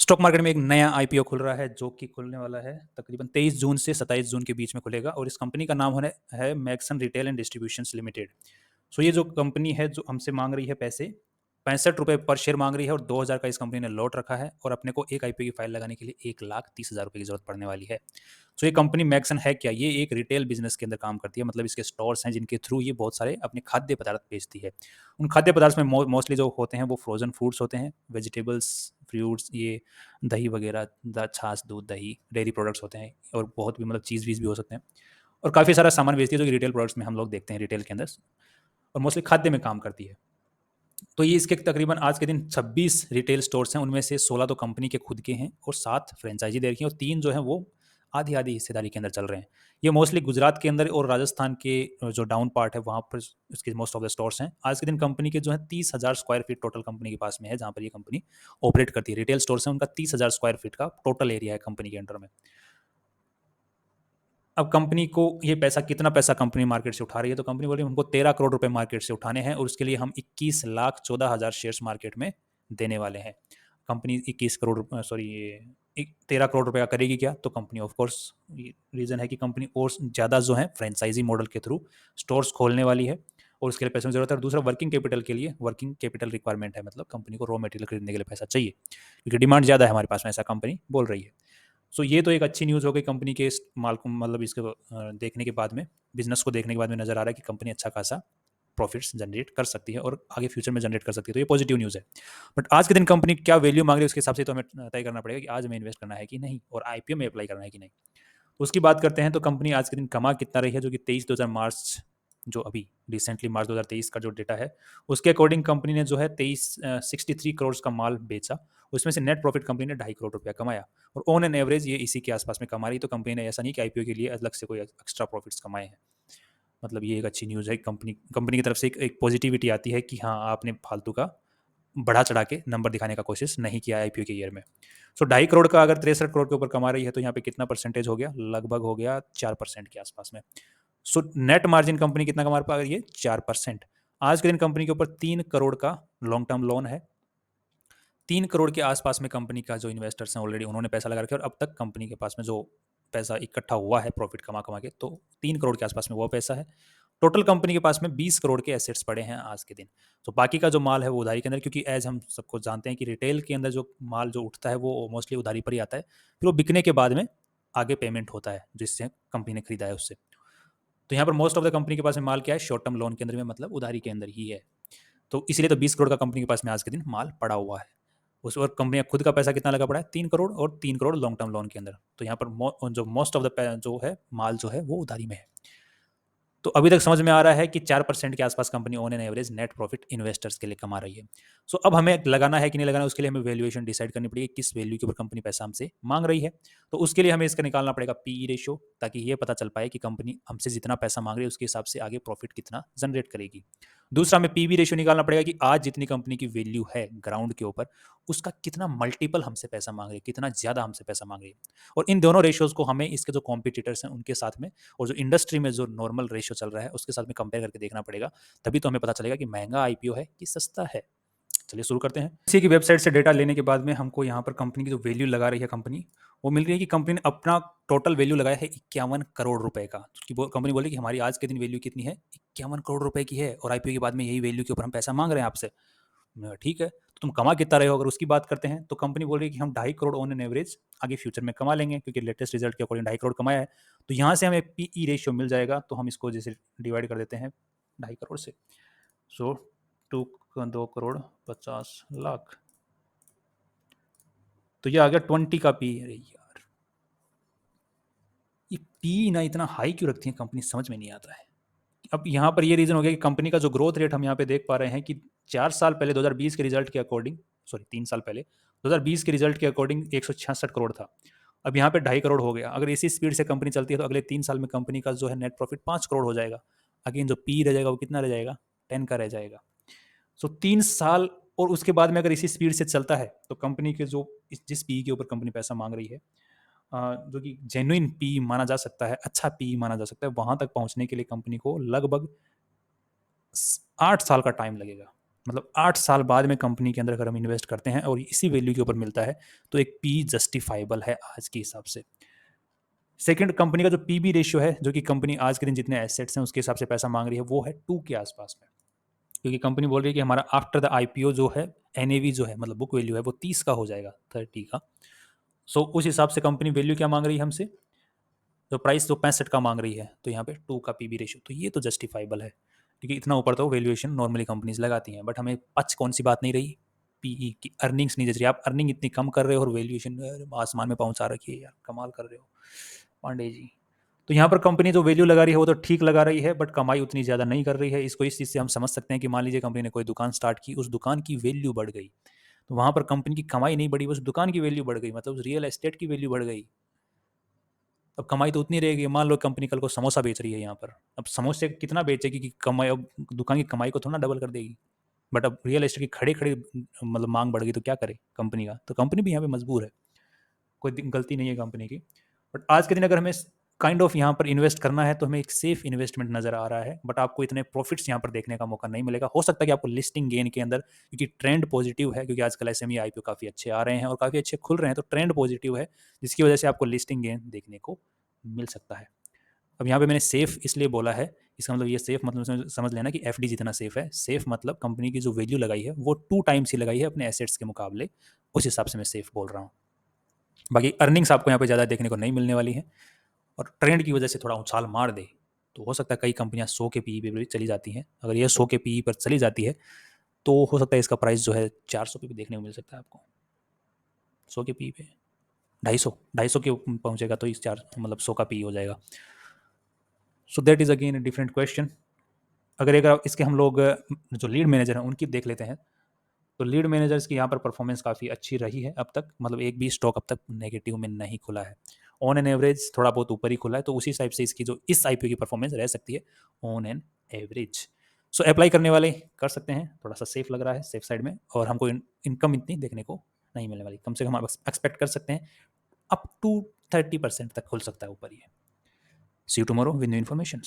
Stock market में एक नया आईपीओ खुल रहा है जो कि खुलने वाला है तकरीबन 23 जून से 27 जून के बीच में खुलेगा और इस कंपनी का नाम होने है Maxon retail and distributions limited. So ये जो कंपनी है जो हमसे मांग रही है पैसे 65 रुपये पर शेयर मांग रही है और 2000 का इस कंपनी ने लॉट रखा है और अपने को एक आईपीओ की फाइल लगाने के लिए 1,30,000 रुपये की जरूरत पड़ने वाली है। सो ये कंपनी मैक्सन है क्या, ये एक रिटेल बिजनेस के अंदर काम करती है, मतलब इसके स्टोर्स हैं जिनके थ्रू ये बहुत सारे अपने खाद्य पदार्थ बेचती है। उन खाद्य पदार्थ में मोस्टली जो होते हैं वो फ्रोजन फूड्स होते हैं, वेजिटेबल्स, फ्रूट्स, ये दही वगैरह, छाछ, दूध, दही, डेयरी प्रोडक्ट्स होते हैं और बहुत भी मतलब चीज़ वीज़ भी हो सकते हैं और काफ़ी सारा सामान बेचती है जो कि रिटेल प्रोडक्ट्स में हम लोग देखते हैं रिटेल के अंदर और मोस्टली खाद्य में काम करती है। तो ये इसके तकरीबन आज के दिन 26 रिटेल स्टोर्स हैं, उनमें से 16 तो कंपनी के खुद के हैं और 7 फ्रेंचाइजी दे रखी हैं और 3 जो हैं वो आधी आधी हिस्सेदारी के अंदर चल रहे हैं। ये मोस्टली गुजरात के अंदर और राजस्थान के जो डाउन पार्ट है वहाँ पर इसके मोस्ट ऑफ द स्टोर्स हैं। आज के दिन कंपनी के जो है 30,000 स्क्वायर फीट टोटल कंपनी के पास में है जहाँ पर ये कंपनी ऑपरेट करती है। रिटेल स्टोर्स हैं उनका 30,000 स्क्वायर फीट का टोटल एरिया है कंपनी के अंडर में। अब कंपनी को ये पैसा, कितना पैसा कंपनी मार्केट से उठा रही है, तो कंपनी बोल रही है हमको 13 करोड़ रुपए मार्केट से उठाने हैं और उसके लिए हम 21,14,000 शेयर्स मार्केट में देने वाले हैं। कंपनी 21 करोड़ सॉरी 13 करोड़ रुपए का करेगी क्या, तो कंपनी ऑफ कोर्स रीजन है कि कंपनी और ज़्यादा जो है फ्रेंचाइजी मॉडल के थ्रू स्टोर्स खोलने वाली है और उसके लिए पैसों की जरूरत है। और दूसरा वर्किंग कैपिटल के लिए वर्किंग कैपिटल रिक्वायरमेंट है, मतलब कंपनी को रॉ मटेरियल खरीदने के लिए पैसा चाहिए क्योंकि डिमांड ज़्यादा है हमारे पास में, ऐसा कंपनी बोल रही है। सो ये तो एक अच्छी न्यूज़ हो गई कंपनी के इस माल को, मतलब इसके देखने के बाद में, बिजनेस को देखने के बाद में नज़र आ रहा है कि कंपनी अच्छा खासा प्रॉफिट्स जनरेट कर सकती है और आगे फ्यूचर में जनरेट कर सकती है, तो ये पॉजिटिव न्यूज़ है। बट आज के दिन कंपनी क्या वैल्यू मांग रही है उसके हिसाब से तो हमें तय करना पड़ेगा कि आज हमें इन्वेस्ट करना है कि नहीं और आईपीओ में अप्लाई करना है कि नहीं। तो उसकी बात करते हैं तो कंपनी आज के दिन कमा कितना रही है, जो कि 23 मार्च, जो अभी रिसेंटली मार्च 2023 का जो डेटा है उसके अकॉर्डिंग कंपनी ने जो है 63 करोड़ का माल बेचा, उसमें से नेट प्रॉफिट कंपनी ने 2.5 करोड़ रुपया कमाया और ऑन एन एवरेज ये इसी के आसपास में कमा रही। तो कंपनी ने ऐसा नहीं कि आईपीओ के लिए अलग से कोई एक्स्ट्रा प्रॉफिट्स कमाए हैं। मतलब ये एक अच्छी न्यूज़ है, कंपनी की तरफ से एक पॉजिटिविटी आती है कि हाँ आपने फालतू का बढ़ा चढ़ा के नंबर दिखाने का कोशिश नहीं किया आईपीओ के ईयर में। सो 2.5 करोड़ का अगर 63 करोड़ के ऊपर कमा रही है तो यहाँ पे कितना परसेंटेज हो गया, लगभग हो गया 4% के आसपास में। सो नेट मार्जिन कंपनी कितना कमा पा रही है, 4%। आज के दिन कंपनी के ऊपर 3 करोड़ का लॉन्ग टर्म लोन है। 3 करोड़ के आसपास में कंपनी का जो इन्वेस्टर्स हैं ऑलरेडी उन्होंने पैसा लगा रखा है और अब तक कंपनी के पास में जो पैसा इकट्ठा हुआ है प्रॉफिट कमा कमा के, तो 3 करोड़ के आसपास में वो पैसा है। टोटल कंपनी के पास में 20 करोड़ के एसेट्स पड़े हैं आज के दिन। तो बाकी का जो माल है वो उधारी के अंदर, क्योंकि एज हम सबको जानते हैं कि रिटेल के अंदर जो माल जो उठता है वो मोस्टली उधारी पर ही आता है, फिर वो बिकने के बाद में आगे पेमेंट होता है जिससे कंपनी ने खरीदा है उससे। तो यहाँ पर मोस्ट ऑफ द कंपनी के पास में माल क्या है, शॉर्ट टर्म लोन के अंदर में, मतलब उधारी के अंदर ही है। तो इसीलिए तो 20 करोड़ का कंपनी के पास में आज के दिन माल पड़ा हुआ है। उस और कंपनी का खुद का पैसा कितना लगा पड़ा है, 3 करोड़ और 3 करोड़ लॉन्ग टर्म लोन के अंदर। तो यहाँ पर जो मोस्ट ऑफ द जो है माल जो है वो उधारी में है। तो अभी तक समझ में आ रहा है कि 4% के आसपास company on an average net profit investors के लिए कमा रही है। सो अब हमें लगाना है कि नहीं लगाना, उसके लिए हमें वैल्यूएशन डिसाइड करनी पड़ेगी, किस वैल्यू के ऊपर कंपनी पैसा हमसे मांग रही है। तो उसके लिए हमें इसका निकालना पड़ेगा पीई रेशियो, ताकि ये पता चल पाए कि कंपनी हमसे जितना पैसा मांग रही है उसके हिसाब से आगे प्रॉफिट कितना जनरेट करेगी। दूसरा हमें पीवी रेशियो निकालना पड़ेगा कि आज जितनी कंपनी की वैल्यू है ग्राउंड के ऊपर उसका कितना मल्टीपल हमसे पैसा मांग रही है, कितना ज़्यादा हमसे पैसा मांग रही है। और इन दोनों रेशियोज को हमें इसके जो कॉम्पिटिटर्स हैं उनके साथ में और जो इंडस्ट्री में जो नॉर्मल रेशियो चल रहा है उसके साथ में कंपेयर करके देखना पड़ेगा। तभी तो हमें पता चलेगा कि महंगा आईपीओ है कि सस्ता है। चलिए शुरू करते हैं। इसी की वेबसाइट से डेटा लेने के बाद में हमको यहाँ पर कंपनी की जो वैल्यू लगा रही है कंपनी, वो मिल रही है कि कंपनी ने अपना टोटल वैल्यू लगाया है 51 करोड़ रुपए का। कंपनी बोली कि हमारी आज के दिन वैल्यू कितनी है, 51 करोड़ रुपए की है और आईपीओ के बाद में यही वैल्यू के ऊपर हम पैसा मांग रहे हैं आपसे। ठीक है, तो तुम कमा कितना रहे हो, अगर उसकी बात करते हैं तो कंपनी बोल रही है कि हम 2.5 करोड़ ऑन एन एवरेज आगे फ्यूचर में कमा लेंगे, क्योंकि लेटेस्ट रिजल्ट के अकॉर्डिंग 2.5 करोड़ कमाया है। तो यहाँ से हमें पीई रेशियो मिल जाएगा, तो हम इसको जैसे डिवाइड कर देते हैं 2.5 करोड़ से। सो 2 करोड़ 50 लाख, तो ये आ गया 20 का पी। अरे यार, ये पी ना इतना हाई क्यों रखती है कंपनी, समझ में नहीं आता है। अब यहाँ पर ये रीजन हो गया कि कंपनी का जो ग्रोथ रेट हम यहाँ पे देख पा रहे हैं कि 4 साल पहले 2020 के रिजल्ट के अकॉर्डिंग, सॉरी 3 साल पहले 2020 के रिजल्ट के अकॉर्डिंग 166 करोड़ था। अब यहाँ पे 2.5 करोड़ हो गया। अगर इसी स्पीड से कंपनी चलती है तो अगले 3 साल में कंपनी का जो है नेट प्रॉफिट 5 करोड़ हो जाएगा। अगेन जो पी रह जाएगा वो कितना रह जाएगा, 10 का रह जाएगा। सो 3 साल और उसके बाद में अगर इसी स्पीड से चलता है तो कंपनी के जो जिस पी के ऊपर कंपनी पैसा मांग रही है, जो कि जेन्युइन पी माना जा सकता है, अच्छा पी माना जा सकता है, वहां तक पहुंचने के लिए कंपनी को लगभग 8 साल का टाइम लगेगा। मतलब 8 साल बाद में कंपनी के अंदर अगर हम इन्वेस्ट करते हैं और इसी वैल्यू के ऊपर मिलता है तो एक पी जस्टिफाइबल है आज के हिसाब से। सेकंड, कंपनी का जो पीबी रेशियो है, जो कि कंपनी आज के दिन जितने एसेट्स हैं उसके हिसाब से पैसा मांग रही है, वो है 2 के आसपास में। क्योंकि कंपनी बोल रही है कि हमारा आफ्टर द आईपीओ जो है एनएवी जो है, मतलब बुक वैल्यू है, वो 30 का हो जाएगा, 30 का। सो उस हिसाब से कंपनी वैल्यू क्या मांग रही है हमसे, जो प्राइस जो 65 का मांग रही है, तो यहाँ पे 2 का पीबी रेशियो, तो ये तो जस्टिफाइबल है क्योंकि इतना ऊपर तो वैल्यूएशन नॉर्मली कंपनीज लगाती हैं। बट हमें पच कौन सी बात नहीं रही, पीई की अर्निंग्स नहीं जच रही। आप अर्निंग इतनी कम कर रहे हो और वैल्यूएशन आसमान में पहुंचा रखी है यार, कमाल कर रहे हो पांडे जी। तो यहाँ पर कंपनी जो वैल्यू लगा रही है वो तो ठीक लगा रही है, बट कमाई उतनी ज़्यादा नहीं कर रही है। इसको इस चीज़ से हम समझ सकते हैं कि मान लीजिए कंपनी ने कोई दुकान स्टार्ट की, उस दुकान की वैल्यू बढ़ गई, तो वहाँ पर कंपनी की कमाई नहीं बढ़ी, बस दुकान की वैल्यू बढ़ गई, मतलब उस रियल एस्टेट की वैल्यू बढ़ गई। अब कमाई तो उतनी रहेगी। मान लो कंपनी कल को समोसा बेच रही है यहाँ पर, अब समोसे कितना बेचेगी कि कमाई, अब दुकान की कमाई को थोड़ा ना डबल कर देगी। बट अब रियल एस्टेट की खड़े खड़े मतलब मांग बढ़ गई तो क्या करे कंपनी का, तो कंपनी भी यहाँ पे मजबूर है, कोई गलती नहीं है कंपनी की। बट आज के दिन अगर हमें काइंड ऑफ यहाँ पर इन्वेस्ट करना है तो हमें एक सेफ इन्वेस्टमेंट नजर आ रहा है, बट आपको इतने प्रॉफिट्स यहाँ पर देखने का मौका नहीं मिलेगा। हो सकता है कि आपको लिस्टिंग गेन के अंदर, क्योंकि ट्रेंड पॉजिटिव है, क्योंकि आजकल एसएमई आईपीओ काफ़ी अच्छे आ रहे हैं और काफ़ी अच्छे खुल रहे हैं, तो ट्रेंड पॉजिटिव है, जिसकी वजह से आपको लिस्टिंग गेन देखने को मिल सकता है। अब यहाँ पे मैंने सेफ इसलिए बोला है, इसका मतलब ये सेफ मतलब समझ लेना कि एफडी जितना सेफ है, सेफ मतलब कंपनी की जो वैल्यू लगाई है वो 2 टाइम्स ही लगाई है अपने एसेट्स के मुकाबले, उस हिसाब से मैं सेफ बोल रहा हूँ। बाकी अर्निंग्स आपको यहाँ पे ज़्यादा देखने को नहीं मिलने वाली है, और ट्रेंड की वजह से थोड़ा उछाल मार दे तो हो सकता है कई कंपनियां 100 के पीई पे भी चली जाती हैं। अगर ये 100 के पीई पर चली जाती है तो हो सकता है इसका प्राइस जो है 400 पे भी देखने को मिल सकता है आपको, 100 के पीई पे 250 के पहुंचेगा तो इस 4 मतलब 100 का पीई हो जाएगा। So that is again different question. अगर इसके हम लोग जो लीड मैनेजर हैं उनकी देख लेते हैं, तो लीड मैनेजर्स की यहाँ पर परफॉर्मेंस काफ़ी अच्छी रही है अब तक, मतलब एक भी स्टॉक अब तक नेगेटिव में नहीं खुला है। ऑन एन एवरेज थोड़ा बहुत ऊपर ही खुला है, तो उसी टाइप से इसकी जो इस आईपीओ की परफॉर्मेंस रह सकती है on an average. So apply करने वाले कर सकते हैं, थोड़ा सा सेफ लग रहा है, सेफ साइड में, और हमको इनकम इतनी देखने को नहीं मिलने वाली, कम से कम हम एक्सपेक्ट कर सकते हैं अप टू 30% तक खुल सकता है ऊपर ही। See you tomorrow with new information.